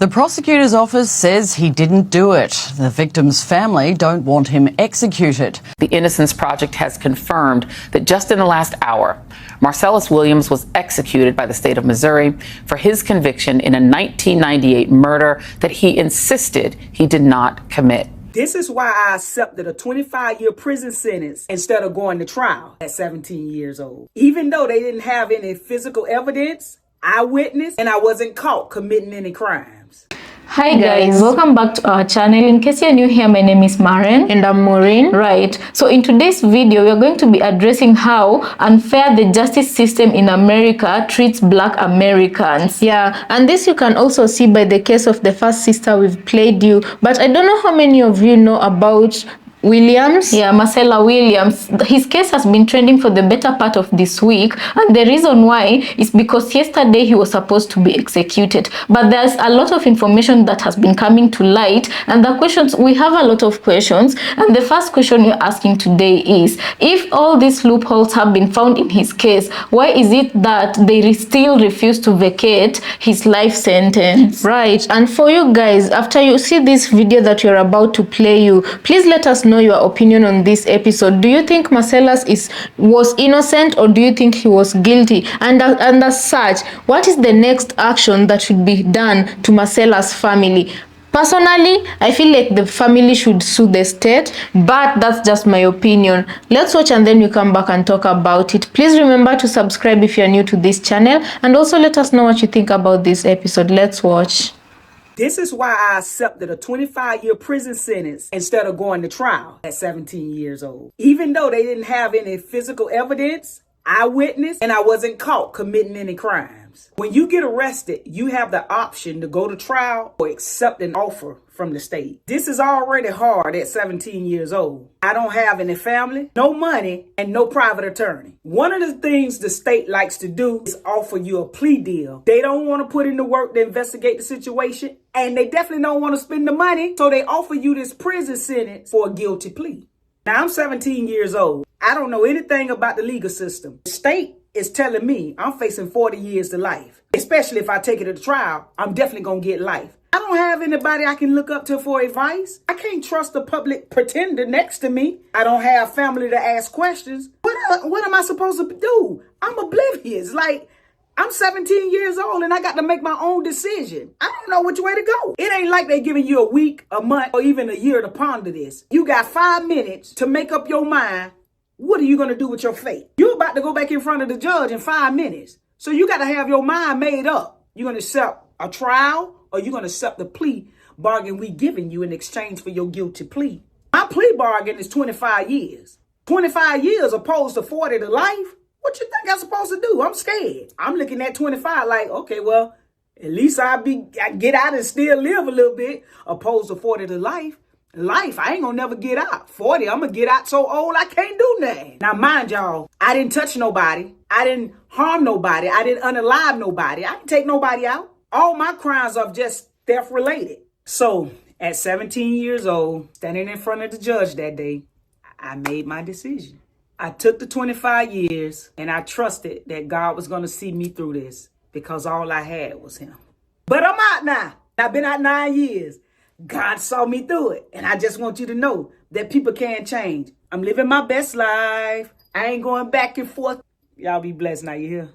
The prosecutor's office says he didn't do it. The victim's family don't want him executed. The Innocence Project has confirmed that just in the last hour, Marcellus Williams was executed by the state of Missouri for his conviction in a 1998 murder that he insisted he did not commit. This is why I accepted a 25-year prison sentence instead of going to trial at 17 years old. Even though they didn't have any physical evidence, eyewitness, and I wasn't caught committing any crimes. Hi guys, welcome back to our channel. In case you're new here, my name is Maren. And I'm Maureen. Right, so in today's video, we are going to be addressing how unfair the justice system in America treats Black Americans. Yeah, and this you can also see by the case of the first sister we've played you. But I don't know how many of you know about Williams. Yeah, Marcellus Williams. His case has been trending for the better part of this week, and the reason why is because yesterday he was supposed to be executed, but there's a lot of information that has been coming to light, and the questions, we have a lot of questions, and the first question we're asking today is, if all these loopholes have been found in his case, why is it that they still refuse to vacate his life sentence? Right, and for you guys, after you see this video that you're about to play you, please let us know your opinion on this episode. Do you think Marcellus was innocent, or do you think he was guilty? And as such, what is the next action that should be done to Marcellus' family? Personally, I feel like the family should sue the state, but that's just my opinion. Let's watch and then we come back and talk about it. Please remember to subscribe if you're new to this channel, and also let us know what you think about this episode. Let's watch. This is why I accepted a 25-year prison sentence instead of going to trial at 17 years old. Even though they didn't have any physical evidence, eyewitness, and I wasn't caught committing any crimes. When you get arrested, you have the option to go to trial or accept an offer from the state. This is already hard at 17 years old. I don't have any family, no money, and no private attorney. One of the things the state likes to do is offer you a plea deal. They don't want to put in the work to investigate the situation, and they definitely don't want to spend the money, so they offer you this prison sentence for a guilty plea. Now, I'm 17 years old. I don't know anything about the legal system. The state is telling me I'm facing 40 years to life. Especially if I take it to trial, I'm definitely going to get life. I don't have anybody I can look up to for advice. I can't trust a public pretender next to me. I don't have family to ask questions. What am I supposed to do? I'm oblivious. Like, I'm 17 years old and I got to make my own decision. I don't know which way to go. It ain't like they giving you a week, a month, or even a year to ponder this. You got 5 minutes to make up your mind. What are you going to do with your fate? You're about to go back in front of the judge in 5 minutes. So you got to have your mind made up. You're going to accept a trial, or you're going to accept the plea bargain we giving you in exchange for your guilty plea. My plea bargain is 25 years. 25 years opposed to 40 to life? What you think I'm supposed to do? I'm scared. I'm looking at 25 like, okay, well, at least I get out and still live a little bit, opposed to 40 to life. Life, I ain't gonna never get out. 40, I'm gonna get out so old I can't do nothing. Now, mind y'all, I didn't touch nobody. I didn't harm nobody. I didn't unalive nobody. I didn't take nobody out. All my crimes are just theft related. So, at 17 years old, standing in front of the judge that day, I made my decision. I took the 25 years and I trusted that God was gonna see me through this because all I had was him. But I'm out now. I've been out 9 years. God saw me through it. And I just want you to know that people can change. I'm living my best life. I ain't going back and forth. Y'all be blessed now, you hear?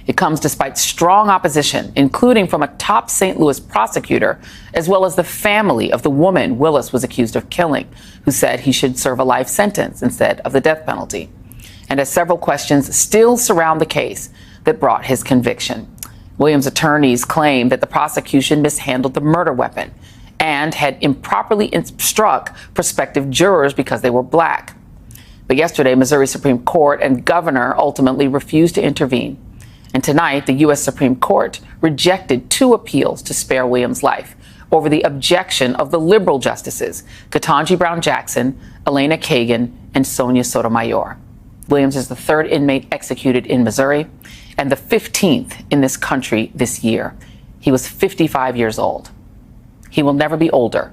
It comes despite strong opposition, including from a top St. Louis prosecutor, as well as the family of the woman Willis was accused of killing, who said he should serve a life sentence instead of the death penalty. And as several questions still surround the case that brought his conviction. Williams' attorneys claim that the prosecution mishandled the murder weapon and had improperly struck prospective jurors because they were Black. But yesterday, Missouri Supreme Court and governor ultimately refused to intervene. And tonight, the U.S. Supreme Court rejected 2 appeals to spare Williams' life over the objection of the liberal justices, Ketanji Brown Jackson, Elena Kagan, and Sonia Sotomayor. Williams is the 3rd inmate executed in Missouri and the 15th in this country this year. He was 55 years old. He will never be older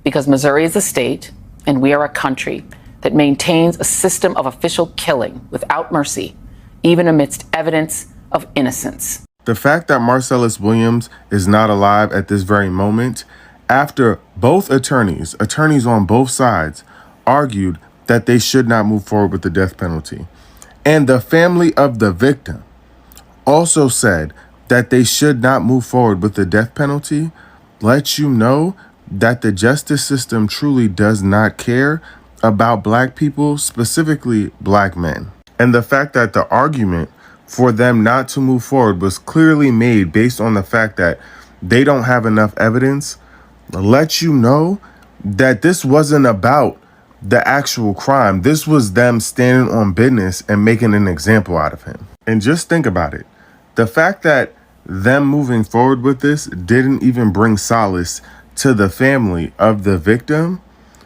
because Missouri is a state and we are a country that maintains a system of official killing without mercy, even amidst evidence of innocence. The fact that Marcellus Williams is not alive at this very moment, after both attorneys on both sides, argued that they should not move forward with the death penalty, and the family of the victim also said that they should not move forward with the death penalty, lets you know that the justice system truly does not care about Black people, specifically Black men. And the fact that the argument for them not to move forward was clearly made based on the fact that they don't have enough evidence lets you know that this wasn't about the actual crime. This was them standing on business and making an example out of him. And just think about it. The fact that them moving forward with this didn't even bring solace to the family of the victim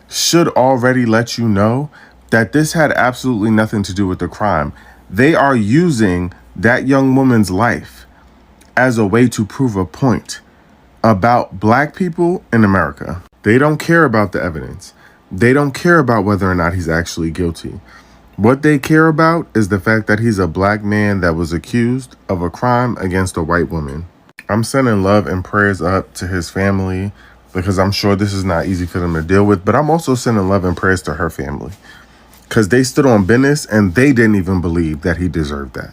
should already let you know that this had absolutely nothing to do with the crime. They are using that young woman's life as a way to prove a point about Black people in America. They don't care about the evidence. They don't care about whether or not he's actually guilty. What they care about is the fact that he's a Black man that was accused of a crime against a white woman. I'm sending love and prayers up to his family because I'm sure this is not easy for them to deal with, but I'm also sending love and prayers to her family because they stood on business and they didn't even believe that he deserved that.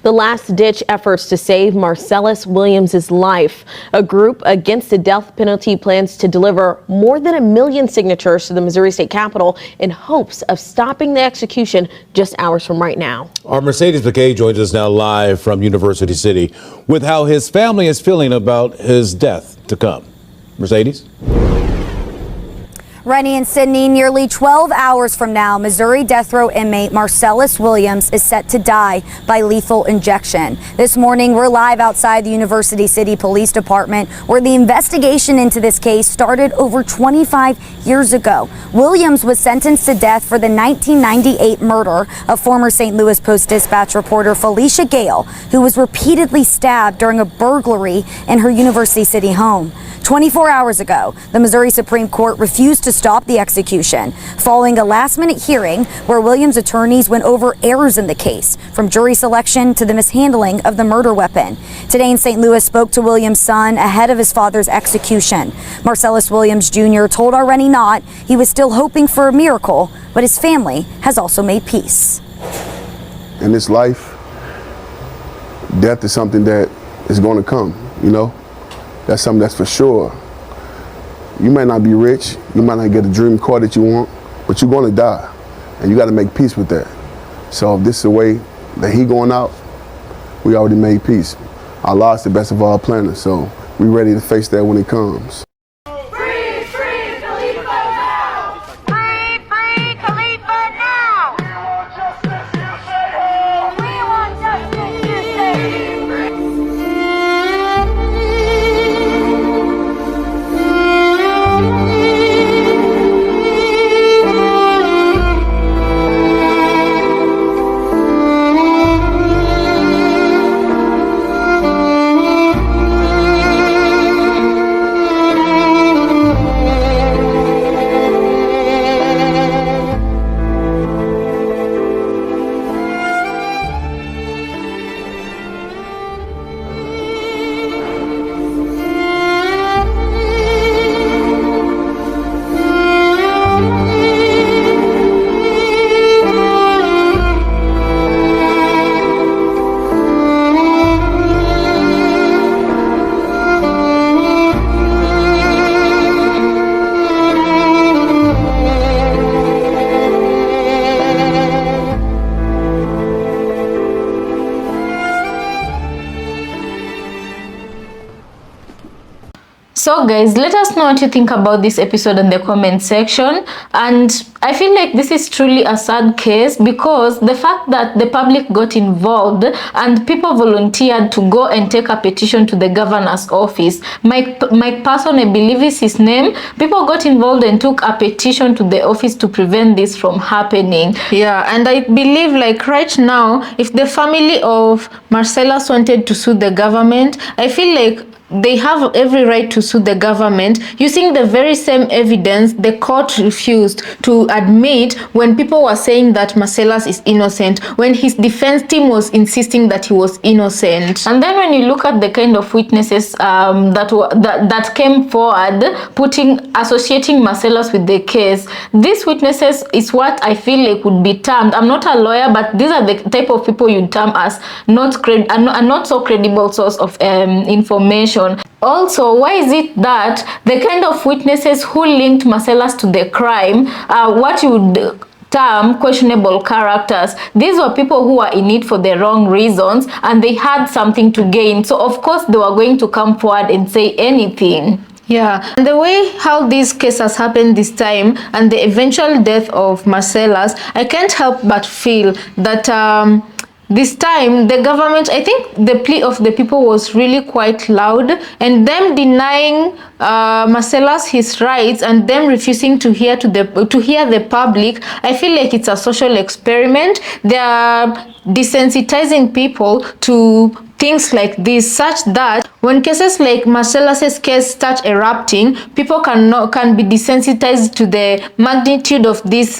The last-ditch efforts to save Marcellus Williams' life. A group against the death penalty plans to deliver more than 1 million signatures to the Missouri State Capitol in hopes of stopping the execution just hours from right now. Our Mercedes McKay joins us now live from University City with how his family is feeling about his death to come. Mercedes? Rennie and Sydney, nearly 12 hours from now, Missouri death row inmate Marcellus Williams is set to die by lethal injection. This morning, we're live outside the University City Police Department, where the investigation into this case started over 25 years ago. Williams was sentenced to death for the 1998 murder of former St. Louis Post-Dispatch reporter Felicia Gale, who was repeatedly stabbed during a burglary in her University City home. 24 hours ago, the Missouri Supreme Court refused to stop the execution, following a last-minute hearing where Williams' attorneys went over errors in the case, from jury selection to the mishandling of the murder weapon. Today in St. Louis spoke to Williams' son ahead of his father's execution. Marcellus Williams Jr. told our Rennie Knott he was still hoping for a miracle, but his family has also made peace. In this life, death is something that is going to come, you know? That's something that's for sure. You might not be rich, you might not get a dream car that you want, but you're gonna die, and you gotta make peace with that. So if this is the way that he going out, we already made peace. Allah is the best of all planners, so we ready to face that when it comes. So guys, let us know what you think about this episode in the comment section. And I feel like this is truly a sad case because the fact that the public got involved and people volunteered to go and take a petition to the governor's office. Mike Person, I believe is his name. People got involved and took a petition to the office to prevent this from happening. Yeah, and I believe like right now, if the family of Marcellus wanted to sue the government, I feel like they have every right to sue the government using the very same evidence the court refused to admit when people were saying that Marcellus is innocent, when his defense team was insisting that he was innocent. And then when you look at the kind of witnesses that came forward, associating Marcellus with the case, these witnesses is what I feel like would be termed, I'm not a lawyer, but these are the type of people you term as not so credible source of information. Also, why is it that the kind of witnesses who linked Marcellus to the crime are what you would term questionable characters? These were people who were in it for the wrong reasons and they had something to gain. So of course they were going to come forward and say anything. Yeah, and the way how this case has happened this time and the eventual death of Marcellus, I can't help but feel that this time the government, I think the plea of the people was really quite loud, and them denying Marcellus his rights and them refusing to hear the public. I feel like it's a social experiment. They are desensitizing people to things like this, such that when cases like Marcellus's case start erupting, people can be desensitized to the magnitude of this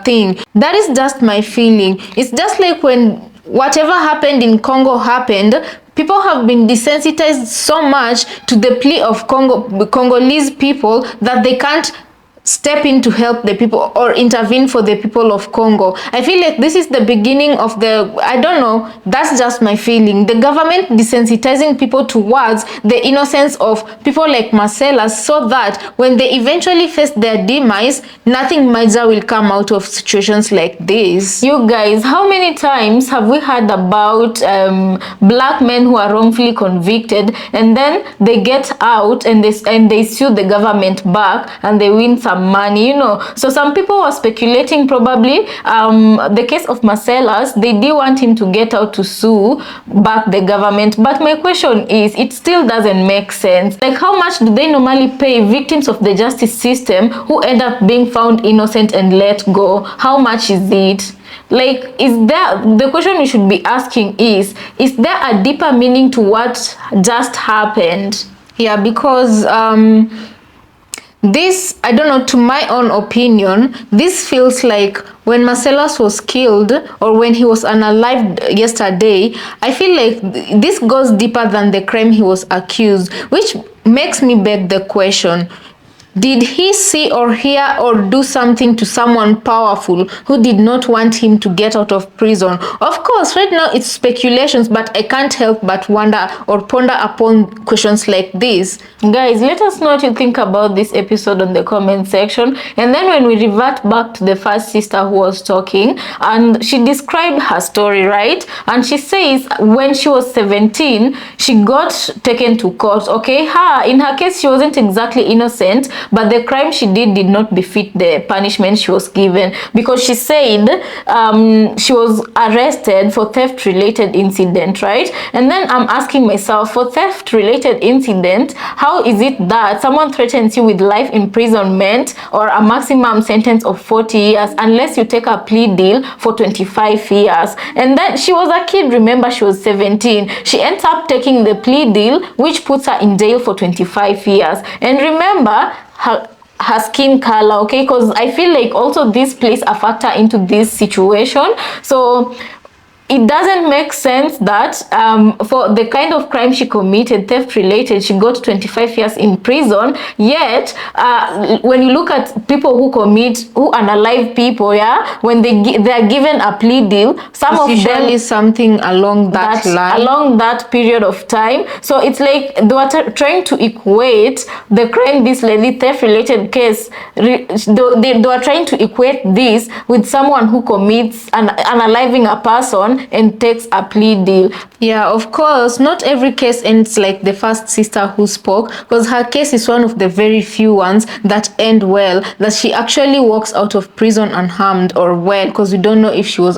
thing. That is just my feeling. It's just like when whatever happened in Congo happened, people have been desensitized so much to the plea of Congolese people that they can't step in to help the people or intervene for the people of Congo. I feel like this is the beginning of the, I don't know, that's just my feeling. The government desensitizing people towards the innocence of people like Marcellus, so that when they eventually face their demise, nothing major will come out of situations like this. You guys, how many times have we heard about black men who are wrongfully convicted and then they get out and they sue the government back and they win some money, you know? So some people were speculating probably the case of Marcellus, they did want him to get out to sue back the government. But my question is, it still doesn't make sense. Like, how much do they normally pay victims of the justice system who end up being found innocent and let go? How much is it? Like, the question you should be asking is there a deeper meaning to what just happened? Yeah, because this, I don't know, to my own opinion, this feels like when Marcellus was killed or when he was unalived yesterday, I feel like this goes deeper than the crime he was accused, which makes me beg the question, did he see or hear or do something to someone powerful who did not want him to get out of prison? Of course, right now it's speculations, but I can't help but wonder or ponder upon questions like this. Guys, let us know what you think about this episode on the comment section. And then when we revert back to the first sister who was talking, and she described her story, right? And she says when she was 17, she got taken to court. Okay, in her case, she wasn't exactly innocent, but the crime she did not befit the punishment she was given, because she said she was arrested for theft-related incident, right? And then I'm asking myself, for theft-related incident, how is it that someone threatens you with life imprisonment or a maximum sentence of 40 years unless you take a plea deal for 25 years? And then she was a kid, remember, she was 17. She ends up taking the plea deal, which puts her in jail for 25 years. And remember, her skin color, okay? Because I feel like also this plays a factor into this situation. So it doesn't make sense that for the kind of crime she committed, theft related, she got 25 years in prison. Yet when you look at people who unalive people, yeah, when they are given a plea deal, some of them is something along that line, along that period of time. So it's like they were trying to equate the crime, this lady theft related case, they were trying to equate this with someone who commits unaliving a person and takes a plea deal. Yeah, of course, not every case ends like the first sister who spoke, because her case is one of the very few ones that end well, that she actually walks out of prison unharmed or well, because we don't know if she was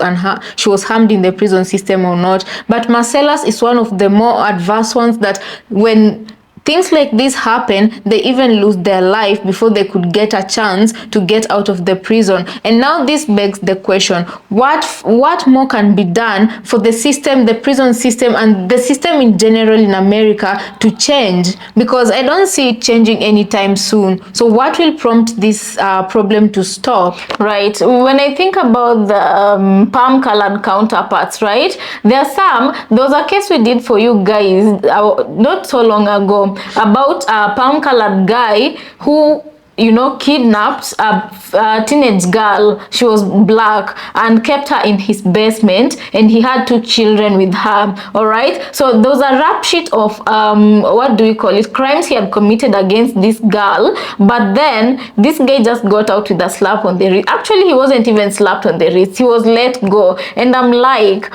harmed in the prison system or not. But Marcellus is one of the more advanced ones that when things like this happen, they even lose their life before they could get a chance to get out of the prison. And now this begs the question, what more can be done for the system, the prison system, and the system in general in America to change? Because I don't see it changing anytime soon. So what will prompt this problem to stop? Right. When I think about the palm colored counterparts, right, there was a case we did for you guys not so long ago about a palm colored guy who, you know, kidnapped a teenage girl. She was black, and kept her in his basement, and he had 2 children with her. All right, so there was a rap sheet of what do we call it, crimes he had committed against this girl. But then this guy just got out with a slap on the wrist. Actually, he wasn't even slapped on the wrist, he was let go. And I'm like,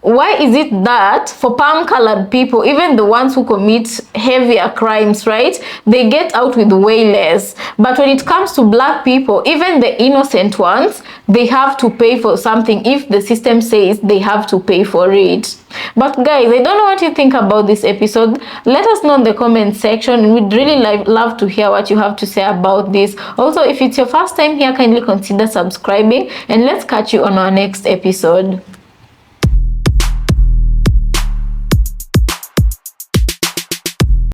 why is it that for palm colored people, even the ones who commit heavier crimes, right, they get out with way less, but when it comes to black people, even the innocent ones, they have to pay for something if the system says they have to pay for it? But guys, I don't know what you think about this episode. Let us know in the comment section. We'd really love to hear what you have to say about this. Also, if it's your first time here, kindly consider subscribing, and let's catch you on our next episode.